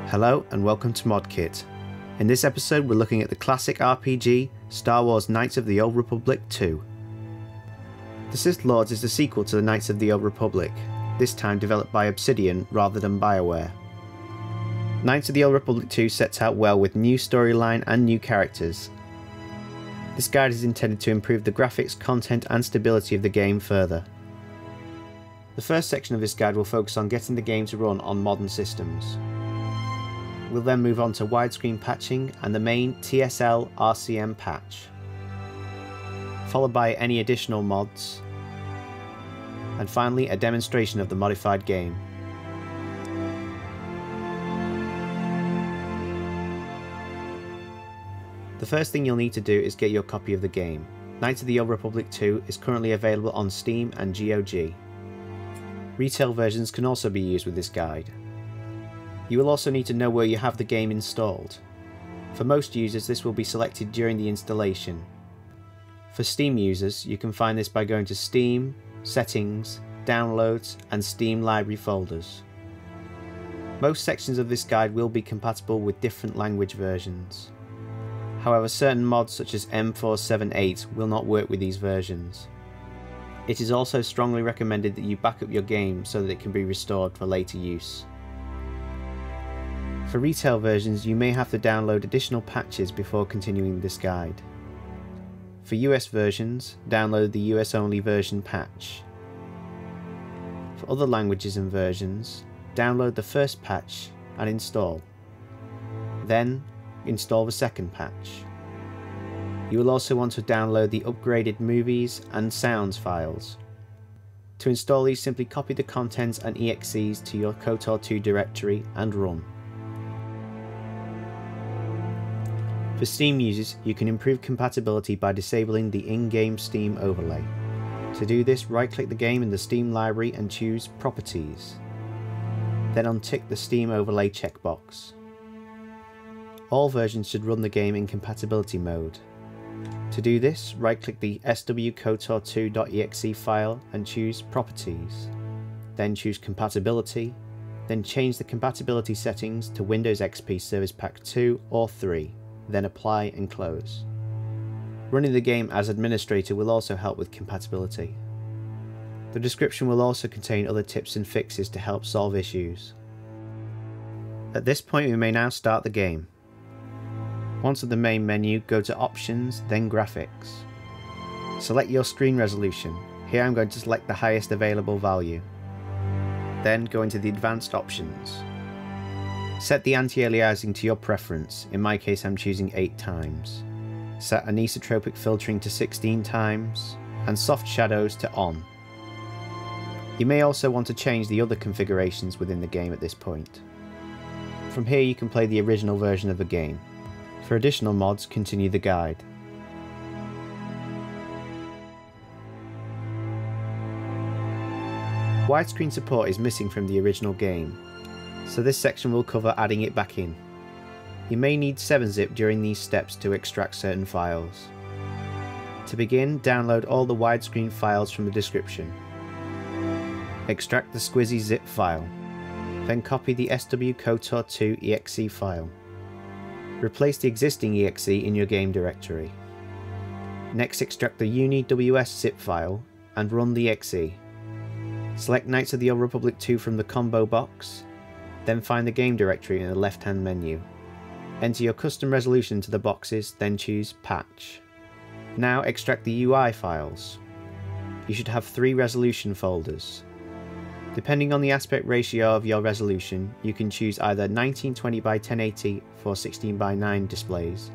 Hello and welcome to ModKit. In this episode we're looking at the classic RPG Star Wars Knights of the Old Republic 2. The Sith Lords is the sequel to the Knights of the Old Republic, this time developed by Obsidian rather than BioWare. Knights of the Old Republic 2 sets out well with new storyline and new characters. This guide is intended to improve the graphics, content and stability of the game further. The first section of this guide will focus on getting the game to run on modern systems. We'll then move on to widescreen patching and the main TSLRCM patch, followed by any additional mods, and finally a demonstration of the modified game. The first thing you'll need to do is get your copy of the game. Knights of the Old Republic 2 is currently available on Steam and GOG. Retail versions can also be used with this guide. You will also need to know where you have the game installed. For most users this will be selected during the installation. For Steam users you can find this by going to Steam, Settings, Downloads and Steam Library folders. Most sections of this guide will be compatible with different language versions. However, certain mods such as M478 will not work with these versions. It is also strongly recommended that you back up your game so that it can be restored for later use. For retail versions you may have to download additional patches before continuing this guide. For US versions, download the US only version patch. For other languages and versions, download the first patch and install. Then, install the second patch. You will also want to download the upgraded movies and sounds files. To install these, simply copy the contents and EXEs to your KOTOR 2 directory and run. For Steam users, you can improve compatibility by disabling the in-game Steam overlay. To do this, right-click the game in the Steam library and choose Properties. Then untick the Steam overlay checkbox. All versions should run the game in compatibility mode. To do this, right-click the swkotor2.exe file and choose Properties. Then choose Compatibility, then change the compatibility settings to Windows XP Service Pack 2 or 3. Then apply and close. Running the game as administrator will also help with compatibility. The description will also contain other tips and fixes to help solve issues. At this point we may now start the game. Once at the main menu, go to Options, then Graphics. Select your screen resolution. Here I'm going to select the highest available value. Then go into the Advanced Options. Set the anti-aliasing to your preference, in my case I'm choosing 8 times. Set anisotropic filtering to 16 times, and soft shadows to on. You may also want to change the other configurations within the game at this point. From here you can play the original version of the game. For additional mods, continue the guide. Widescreen support is missing from the original game, so this section will cover adding it back in. You may need 7-zip during these steps to extract certain files. To begin, download all the widescreen files from the description. Extract the squizzy zip file. Then copy the swkotor2 exe file. Replace the existing exe in your game directory. Next, extract the uni.ws zip file and run the exe. Select Knights of the Old Republic 2 from the combo box. Then find the game directory in the left-hand menu. Enter your custom resolution to the boxes, then choose Patch. Now extract the UI files. You should have 3 resolution folders. Depending on the aspect ratio of your resolution, you can choose either 1920 by 1080 for 16 by 9 displays,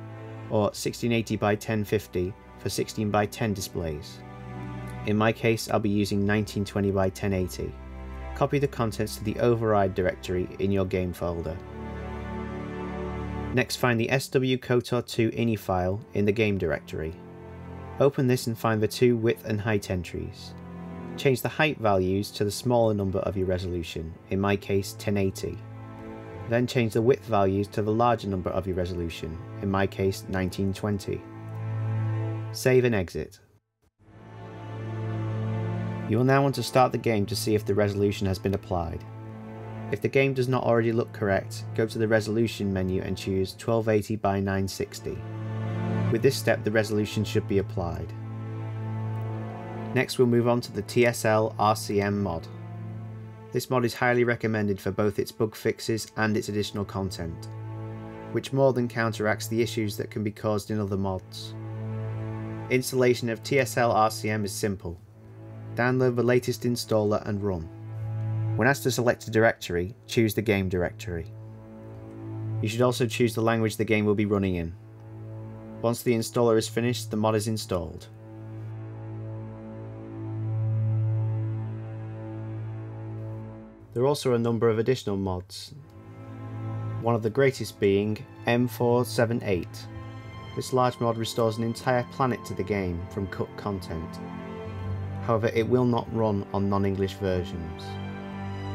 or 1680 by 1050 for 16 by 10 displays. In my case, I'll be using 1920 by 1080. Copy the contents to the override directory in your game folder. Next, find the swkotor2 ini file in the game directory. Open this and find the 2 width and height entries. Change the height values to the smaller number of your resolution, in my case 1080. Then change the width values to the larger number of your resolution, in my case 1920. Save and exit. You will now want to start the game to see if the resolution has been applied. If the game does not already look correct, go to the resolution menu and choose 1280 by 960. With this step, the resolution should be applied. Next we'll move on to the TSLRCM mod. This mod is highly recommended for both its bug fixes and its additional content, which more than counteracts the issues that can be caused in other mods. Installation of TSLRCM is simple. Download the latest installer and run. When asked to select a directory, choose the game directory. You should also choose the language the game will be running in. Once the installer is finished, the mod is installed. There are also a number of additional mods, one of the greatest being M478. This large mod restores an entire planet to the game from cut content. However, it will not run on non-English versions.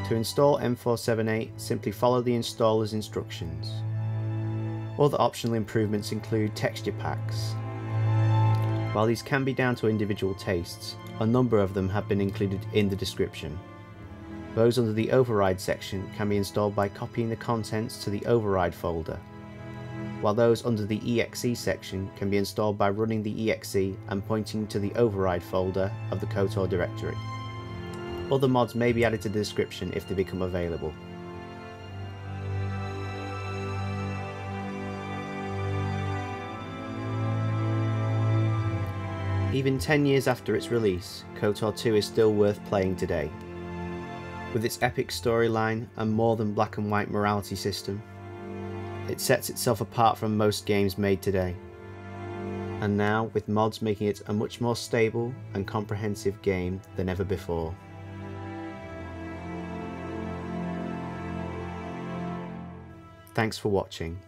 To install M478, simply follow the installer's instructions. Other optional improvements include texture packs. While these can be down to individual tastes, a number of them have been included in the description. Those under the override section can be installed by copying the contents to the override folder, while those under the EXE section can be installed by running the EXE and pointing to the override folder of the KOTOR directory. Other mods may be added to the description if they become available. Even 10 years after its release, KOTOR 2 is still worth playing today. With its epic storyline and more than black and white morality system, it sets itself apart from most games made today. And now, with mods making it a much more stable and comprehensive game than ever before. Thanks for watching.